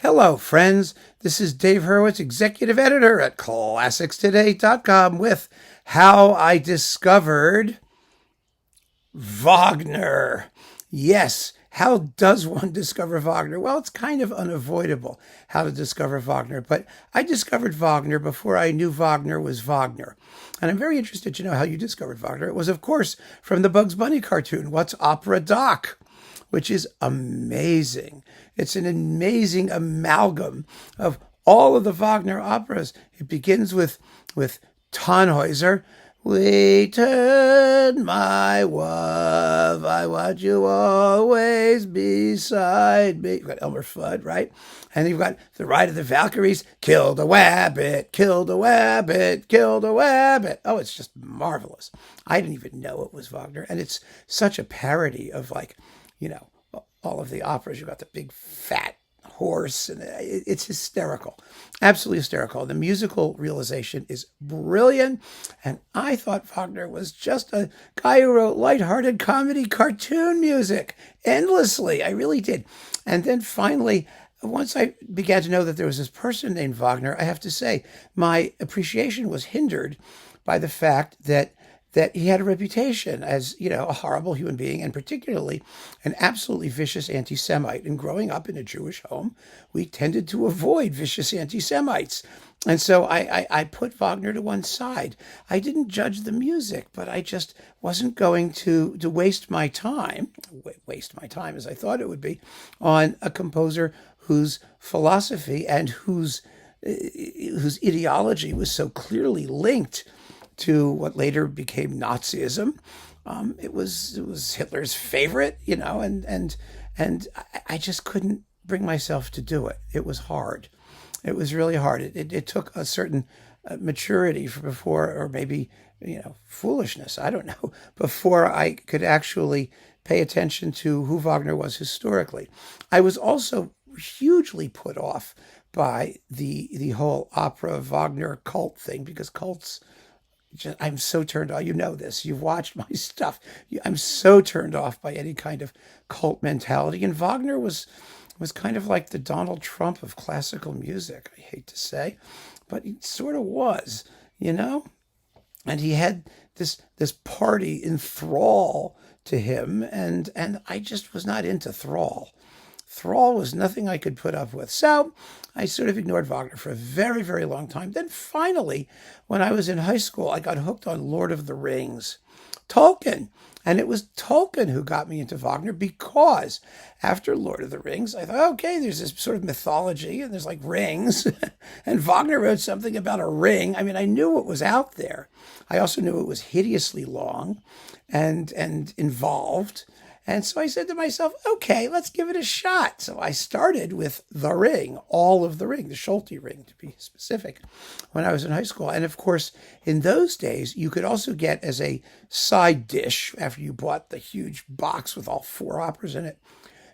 Hello, friends. This is Dave Hurwitz, executive editor at ClassicsToday.com with How I Discovered Wagner. Yes, how does one discover Wagner? Well, it's kind of unavoidable how to discover Wagner, but I discovered Wagner before I knew Wagner was Wagner. And I'm very interested to know how you discovered Wagner. It was, of course, from the Bugs Bunny cartoon, What's Opera Doc? Which is amazing. It's an amazing amalgam of all of the Wagner operas. It begins with Tannhäuser. Waited, my love, I want you always beside me. You've got Elmer Fudd, right? And you've got The Ride of the Valkyries, killed a wabbit, killed a wabbit, killed a wabbit. Oh, it's just marvelous. I didn't even know it was Wagner. And it's such a parody of all of the operas. You've got the big fat horse, and it's hysterical, absolutely hysterical. The musical realization is brilliant, and I thought Wagner was just a guy who wrote lighthearted comedy cartoon music endlessly. I really did. And then finally, once I began to know that there was this person named Wagner, I have to say my appreciation was hindered by the fact that he had a reputation as, a horrible human being, and particularly an absolutely vicious anti-Semite. And growing up in a Jewish home, we tended to avoid vicious anti-Semites. And so I put Wagner to one side. I didn't judge the music, but I just wasn't going to waste my time as I thought it would be, on a composer whose philosophy and whose ideology was so clearly linked to what later became Nazism. It was Hitler's favorite, and I just couldn't bring myself to do it. It was hard. It was really hard. It took a certain maturity before, or maybe, foolishness, I don't know, before I could actually pay attention to who Wagner was historically. I was also hugely put off by the whole opera Wagner cult thing, because cults, I'm so turned off. You know this. You've watched my stuff. I'm so turned off by any kind of cult mentality. And Wagner was kind of like the Donald Trump of classical music, I hate to say, but he sort of was, And he had this party in thrall to him, and I just was not into thrall. Thrall was nothing I could put up with. So I sort of ignored Wagner for a very, very long time. Then finally, when I was in high school, I got hooked on Lord of the Rings, Tolkien. And it was Tolkien who got me into Wagner, because after Lord of the Rings, I thought, okay, there's this sort of mythology and there's like rings. And Wagner wrote something about a ring. I mean, I knew what was out there. I also knew it was hideously long and involved. And so I said to myself, okay, let's give it a shot. So I started with The Ring, all of The Ring, the Schulte Ring to be specific, when I was in high school. And of course, in those days, you could also get as a side dish, after you bought the huge box with all 4 operas in it,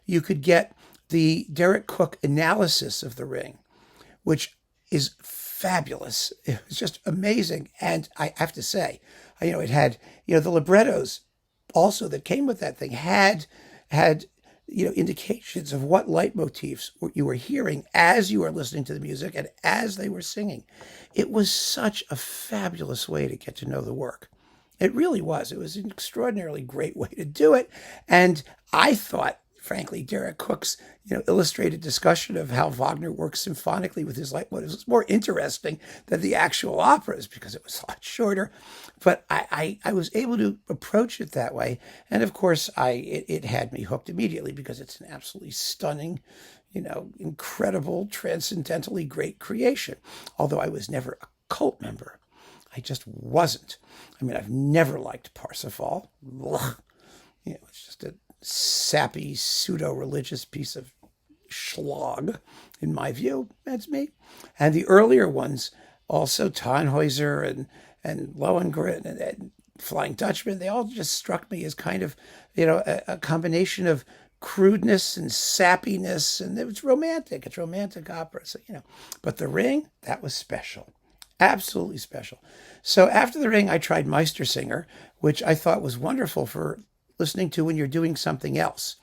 you could get the Derek Cook analysis of The Ring, which is fabulous. It was just amazing. And I have to say, it had, the librettos also that came with that thing had indications of what leitmotifs you were hearing as you were listening to the music and as they were singing. It was such a fabulous way to get to know the work. It really was. It was an extraordinarily great way to do it. And I thought, frankly, Derek Cook's illustrated discussion of how Wagner works symphonically with his leitmotifs was more interesting than the actual operas, because it was a lot shorter. But I was able to approach it that way. And of course, it had me hooked immediately, because it's an absolutely stunning, incredible, transcendentally great creation. Although I was never a cult member. I just wasn't. I mean, I've never liked Parsifal. Ugh. It's just a sappy, pseudo-religious piece of schlag, in my view. That's me. And the earlier ones, also Tannhäuser and Lohengrin and Flying Dutchman, they all just struck me as kind of, a combination of crudeness and sappiness, and it's romantic. It's romantic opera. So, but The Ring, that was special. Absolutely special. So after The Ring, I tried Meistersinger, which I thought was wonderful for listening to when you're doing something else,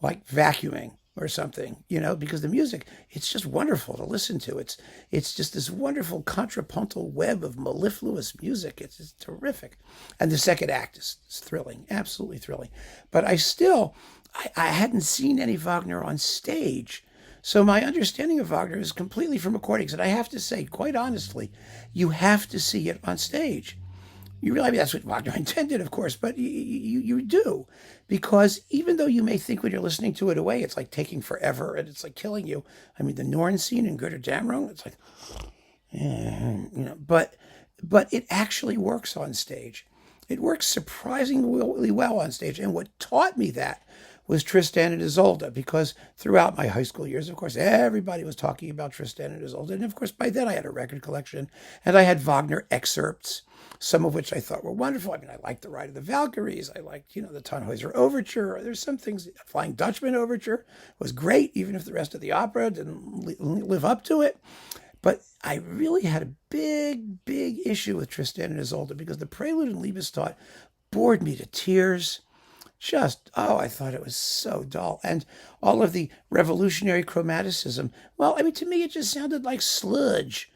like vacuuming, or something, because the music, it's just wonderful to listen to. It's just this wonderful contrapuntal web of mellifluous music. It's just terrific. And the second act is thrilling, absolutely thrilling. But I hadn't seen any Wagner on stage. So my understanding of Wagner is completely from recordings. And I have to say, quite honestly, you have to see it on stage. You realize that's what Wagner intended, of course, but you do. Because even though you may think when you're listening to it away, it's like taking forever and it's like killing you. I mean, the Norn scene in Götterdämmerung, it's like, but it actually works on stage. It works surprisingly well on stage. And what taught me that was Tristan and Isolde, because throughout my high school years, of course, everybody was talking about Tristan and Isolde. And of course, by then I had a record collection and I had Wagner excerpts, some of which I thought were wonderful. I mean, I liked The Ride of the Valkyries. I liked, the Tannhäuser Overture. There's some things, Flying Dutchman Overture was great, even if the rest of the opera didn't live up to it. But I really had a big, big issue with Tristan and Isolde because the Prelude and Liebestod bored me to tears. I thought it was so dull. And all of the revolutionary chromaticism, well, I mean, to me, it just sounded like sludge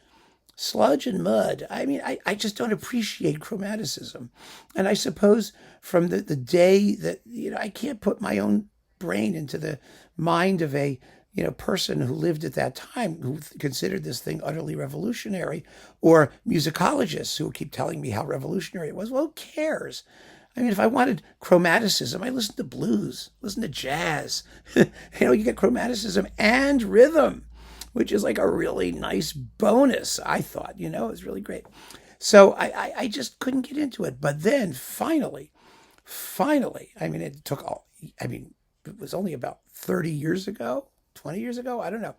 and mud. I mean, I just don't appreciate chromaticism. And I suppose from the day that, I can't put my own brain into the mind of a, person who lived at that time, who considered this thing utterly revolutionary, or musicologists who keep telling me how revolutionary it was. Well, who cares? I mean, if I wanted chromaticism, I listen to blues, listen to jazz. You get chromaticism and rhythm, which is like a really nice bonus, I thought. It was really great. So I just couldn't get into it. But then finally, I mean, it was only about 30 years ago, 20 years ago, I don't know.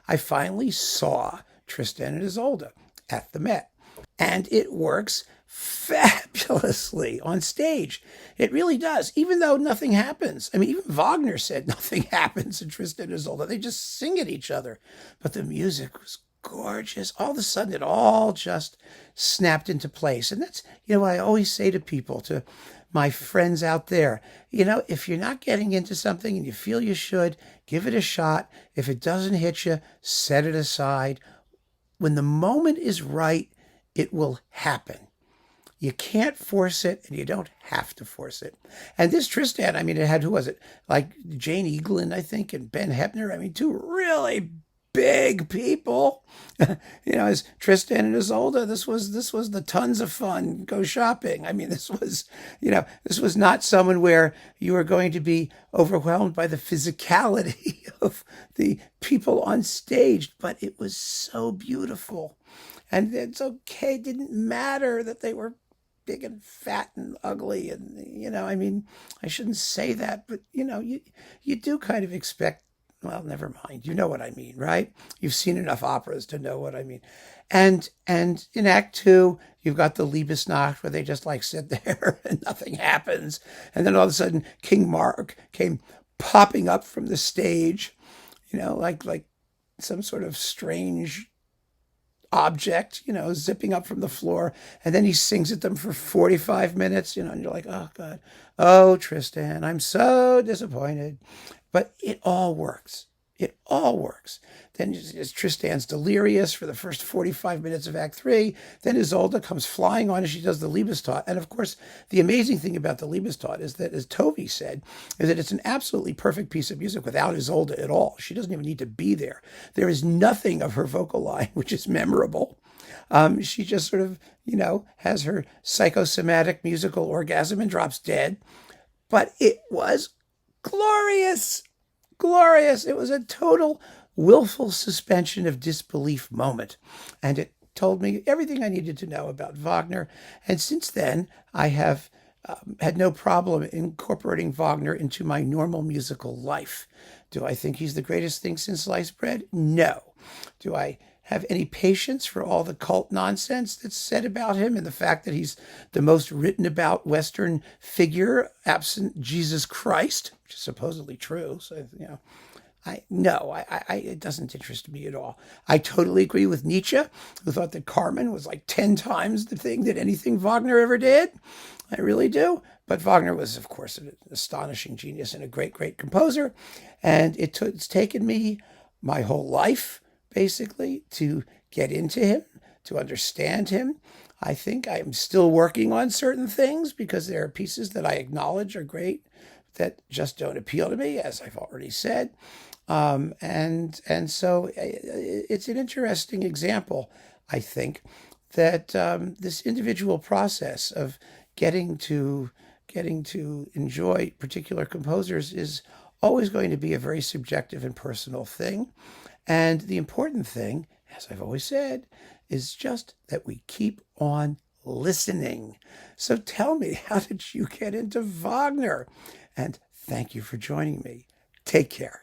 I finally saw Tristan and Isolde at the Met. And it works fabulously on stage. It really does, even though nothing happens. I mean, even Wagner said nothing happens in Tristan and Isolde. They just sing at each other. But the music was gorgeous. All of a sudden, it all just snapped into place. And that's, what I always say to people, to my friends out there, if you're not getting into something and you feel you should, give it a shot. If it doesn't hit you, set it aside. When the moment is right, it will happen. You can't force it, and you don't have to force it. And this Tristan, I mean, it had, who was it? Like Jane Eaglin, I think, and Ben Heppner. I mean, two really big people. As Tristan and Isolde, this was the tons of fun. Go shopping. I mean, this was not someone where you were going to be overwhelmed by the physicality of the people on stage, but it was so beautiful. And it's okay. It didn't matter that they were big and fat and ugly. And, I mean, I shouldn't say that, but, you do kind of expect, well, never mind. You know what I mean, right? You've seen enough operas to know what I mean. And in Act 2, you've got the Liebesnacht where they just like sit there and nothing happens. And then all of a sudden, King Mark came popping up from the stage, like some sort of strange object, zipping up from the floor. And then he sings at them for 45 minutes, and you're like, oh, God. Oh, Tristan, I'm so disappointed. But it all works. It all works. Then Tristan's delirious for the first 45 minutes of Act 3. Then Isolde comes flying on as she does the Liebestod. And of course, the amazing thing about the Liebestod is that, as Tovey said, is that it's an absolutely perfect piece of music without Isolde at all. She doesn't even need to be there. There is nothing of her vocal line which is memorable. She just sort of, has her psychosomatic musical orgasm and drops dead. But it was glorious. It was a total willful suspension of disbelief moment. And it told me everything I needed to know about Wagner. And since then, I have had no problem incorporating Wagner into my normal musical life. Do I think he's the greatest thing since sliced bread? No. Do I have any patience for all the cult nonsense that's said about him and the fact that he's the most written about Western figure absent Jesus Christ, which is supposedly true. So, it doesn't interest me at all. I totally agree with Nietzsche, who thought that Carmen was like 10 times the thing that anything Wagner ever did. I really do. But Wagner was, of course, an astonishing genius and a great, great composer. And it's taken me my whole life, basically, to get into him, to understand him. I think I'm still working on certain things because there are pieces that I acknowledge are great that just don't appeal to me, as I've already said. And so it's an interesting example, I think, that this individual process of getting to getting to enjoy particular composers is always going to be a very subjective and personal thing. And the important thing, as I've always said, is just that we keep on listening. So tell me, how did you get into Wagner? And thank you for joining me. Take care.